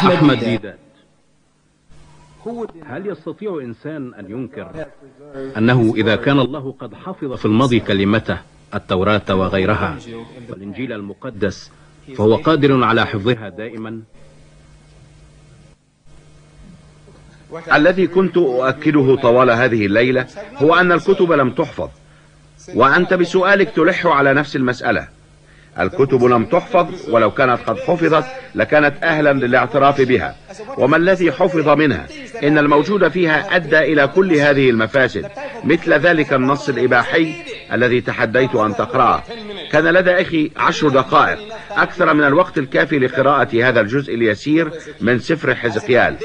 أحمد ديدات. هل يستطيع إنسان أن ينكر أنه إذا كان الله قد حفظ في الماضي كلمته التوراة وغيرها والإنجيل المقدس فهو قادر على حفظها دائما؟ الذي كنت أؤكده طوال هذه الليلة هو أن الكتب لم تحفظ، وأنت بسؤالك تلح على نفس المسألة. الكتب لم تحفظ، ولو كانت قد حفظت لكانت أهلا للاعتراف بها. وما الذي حفظ منها؟ إن الموجود فيها أدى إلى كل هذه المفاسد، مثل ذلك النص الإباحي الذي تحديت أن تقرأه. كان لدى أخي 10 دقائق، أكثر من الوقت الكافي لقراءة هذا الجزء اليسير من سفر حزقيال.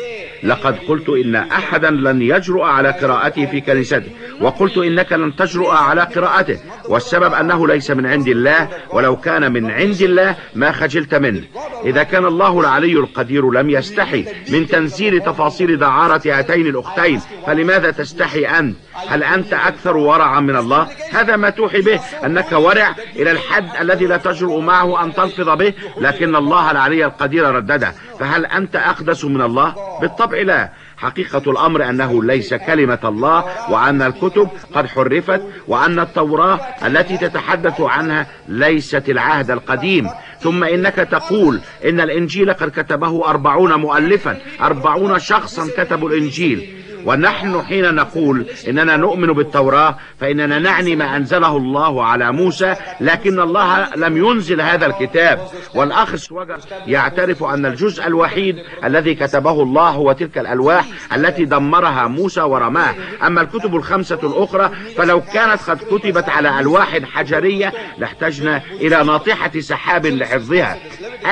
لقد قلت إن أحدا لن يجرؤ على قراءته في كنيسته، وقلت إنك لن تجرؤ على قراءته، والسبب أنه ليس من عند الله، ولو كان من عند الله ما خجلت منه. إذا كان الله العلي القدير لم يستحي من تنزيل تفاصيل دعارة هاتين الأختين، فلماذا تستحي أنت؟ هل أنت أكثر ورعا من الله؟ هذا ما توحي به، أنك ورع إلى الحد الذي لا تجرؤ معه أن تلفظ به، لكن الله العلي القدير ردده. فهل أنت أقدس من الله؟ بالطبع لا. حقيقة الأمر أنه ليس كلمة الله، وأن الكتب قد حرفت، وأن التوراة التي تتحدث عنها ليست العهد القديم. ثم إنك تقول إن الإنجيل قد كتبه 40 مؤلفا، 40 شخصا كتبوا الإنجيل. ونحن حين نقول إننا نؤمن بالتوراة فإننا نعني ما أنزله الله على موسى، لكن الله لم ينزل هذا الكتاب. والأخ سوجر يعترف أن الجزء الوحيد الذي كتبه الله هو تلك الألواح التي دمرها موسى ورماها. أما الكتب ال5 الأخرى فلو كانت قد كتبت على ألواح حجرية لاحتجنا إلى ناطحة سحاب لحفظها.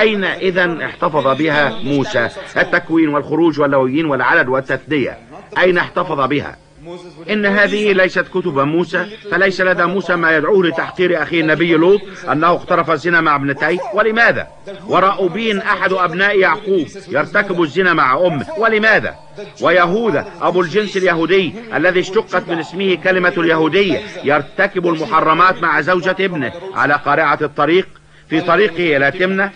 أين إذن احتفظ بها موسى؟ التكوين والخروج واللويين والعدد والتثنية، أين احتفظ بها؟ إن هذه ليست كتب موسى، فليس لدى موسى ما يدعوه لتحقير أخيه النبي لوط أنه اقترف الزنا مع ابنتيه. ولماذا؟ وراؤوبين أحد أبناء يعقوب يرتكب الزنا مع أمه. ولماذا؟ ويهوذا أبو الجنس اليهودي الذي اشتقت من اسمه كلمة اليهودية يرتكب المحرمات مع زوجة ابنه على قارعة الطريق في طريقه إلى تمنة.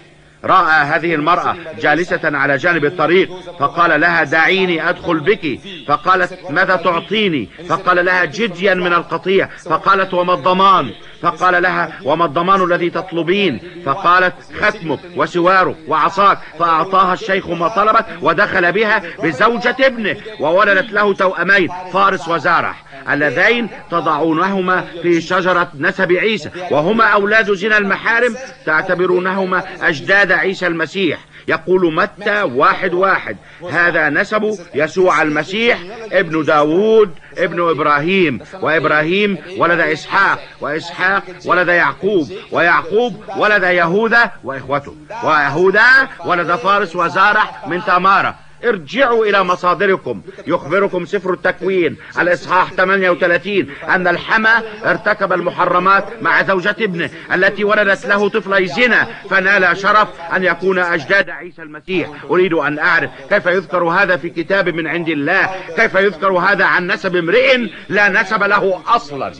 رأى هذه المرأة جالسة على جانب الطريق فقال لها دعيني أدخل بك، فقالت ماذا تعطيني؟ فقال لها جديا من القطيع، فقالت وما الضمان؟ فقال لها وما الضمان الذي تطلبين؟ فقالت ختمك وسوارك وعصاك. فأعطاها الشيخ ما طلبت ودخل بها بزوجة ابنه، وولدت له توأمين فارس وزارح اللذين تضعونهما في شجرة نسب عيسى، وهما أولاد زنا المحارم تعتبرونهما أجداد عيسى المسيح. يقول متى 1:1 هذا نسب يسوع المسيح ابن داود ابن إبراهيم، وإبراهيم ولد إسحاق، وإسحاق ولد يعقوب، ويعقوب ولد يهوذا وإخوته، ويهوذا ولد فارس وزارح من تمارة. ارجعوا إلى مصادركم. يخبركم سفر التكوين الإصحاح 38 أن الحمى ارتكب المحرمات مع زوجة ابنه التي ولدت له طفلي زنا، فنال شرف أن يكون أجداد عيسى المسيح. أريد أن أعرف كيف يذكر هذا في كتاب من عند الله؟ كيف يذكر هذا عن نسب امرئ لا نسب له أصلا؟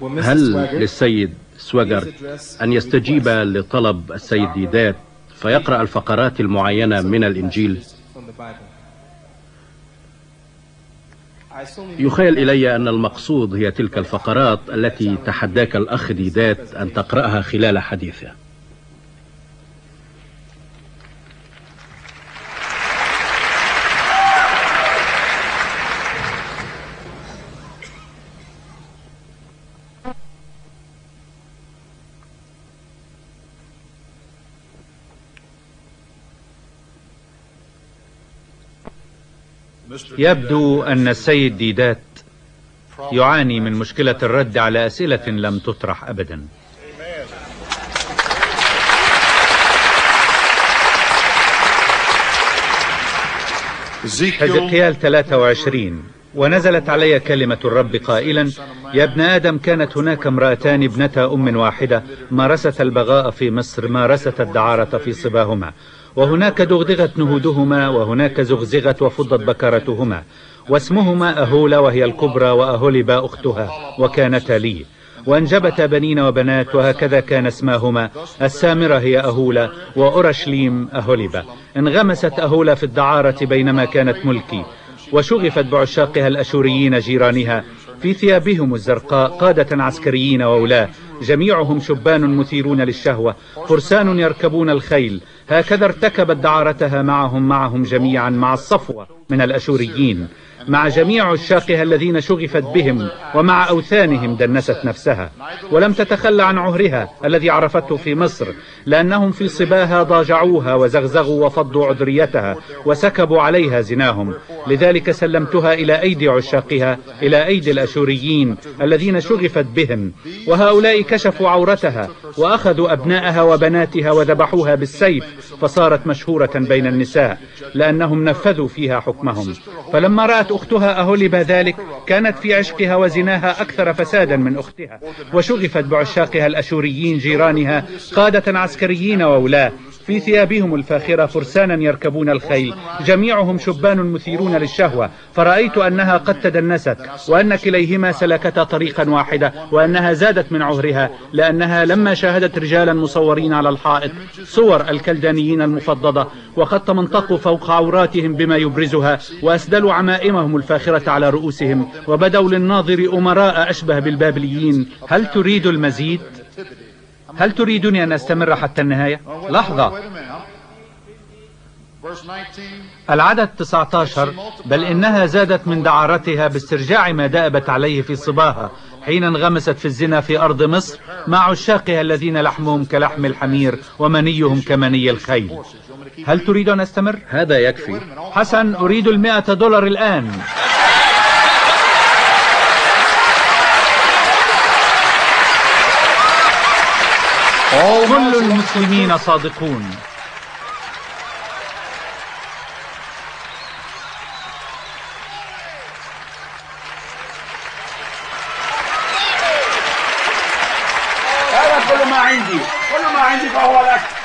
هل للسيد سوجر أن يستجيب لطلب السيد ديدات فيقرأ الفقرات المعينة من الإنجيل؟ يخيل إلي أن المقصود هي تلك الفقرات التي تحداك الأخ ديدات أن تقرأها خلال حديثه. يبدو أن السيد ديدات يعاني من مشكلة الرد على أسئلة لم تطرح أبدا. حزقيال 23 ونزلت علي كلمة الرب قائلا يا ابن آدم كانت هناك امرأتان ابنتا أم واحدة مارست البغاء في مصر، مارست الدعارة في صباهما، وهناك دغدغت نهودهما، وهناك زغزغت وفضت بكرتهما، واسمهما أهولة وهي الكبرى، وأهولبا أختها، وكانتا لي. وانجبتا بنين وبنات، وهكذا كان اسماهما. السامرة هي أهولة، وأورشليم أهولبة. انغمست أهولة في الدعارة بينما كانت ملكي، وشغفت بعشاقها الأشوريين جيرانها، في ثيابهم الزرقاء قادة عسكريين وولاة، جميعهم شبان مثيرون للشهوة، فرسان يركبون الخيل. هكذا ارتكبت دعارتها معهم جميعا، مع الصفوة من الأشوريين، مع جميع عشاقها الذين شغفت بهم، ومع أوثانهم دنست نفسها. ولم تتخلى عن عهرها الذي عرفته في مصر، لأنهم في صباها ضاجعوها وزغزغوا وفضوا عذريتها وسكبوا عليها زناهم. لذلك سلمتها إلى أيدي عشاقها، إلى أيدي الأشوريين الذين شغفت بهم، وهؤلاء كشفوا عورتها وأخذوا أبناءها وبناتها وذبحوها بالسيف، فصارت مشهورة بين النساء لأنهم نفذوا فيها حكمهم. فلما رأت أختها أهولبة ذلك، كانت في عشقها وزناها أكثر فسادا من أختها، وشغفت بعشاقها الأشوريين جيرانها قادة عسكريين وولاة، في ثيابهم الفاخرة فرسانا يركبون الخيل، جميعهم شبان مثيرون للشهوة. فرأيت أنها قد تدنست، وأن كليهما سلكتا طريقا واحدة، وأنها زادت من عهرها، لأنها لما شاهدت رجالا مصورين على الحائط صور الكلدانيين المفضضة، وقد تمنطقوا فوق عوراتهم بما يبرزها، وأسدلوا عمائمهم الفاخرة على رؤوسهم، وبدوا للناظر أمراء أشبه بالبابليين. هل تريد المزيد؟ هل تريدني أن أستمر حتى النهاية؟ لحظة. العدد 19: بل إنها زادت من دعارتها باسترجاع ما دأبت عليه في صباها، حين انغمست في الزنا في أرض مصر مع عشاقها الذين لحمهم كلحم الحمير ومنيهم كمني الخيل. هل تريد أن أستمر؟ هذا يكفي. حسن، أريد $100 الآن. كل المسلمين صادقون. هذا كل ما عندي فهو لك.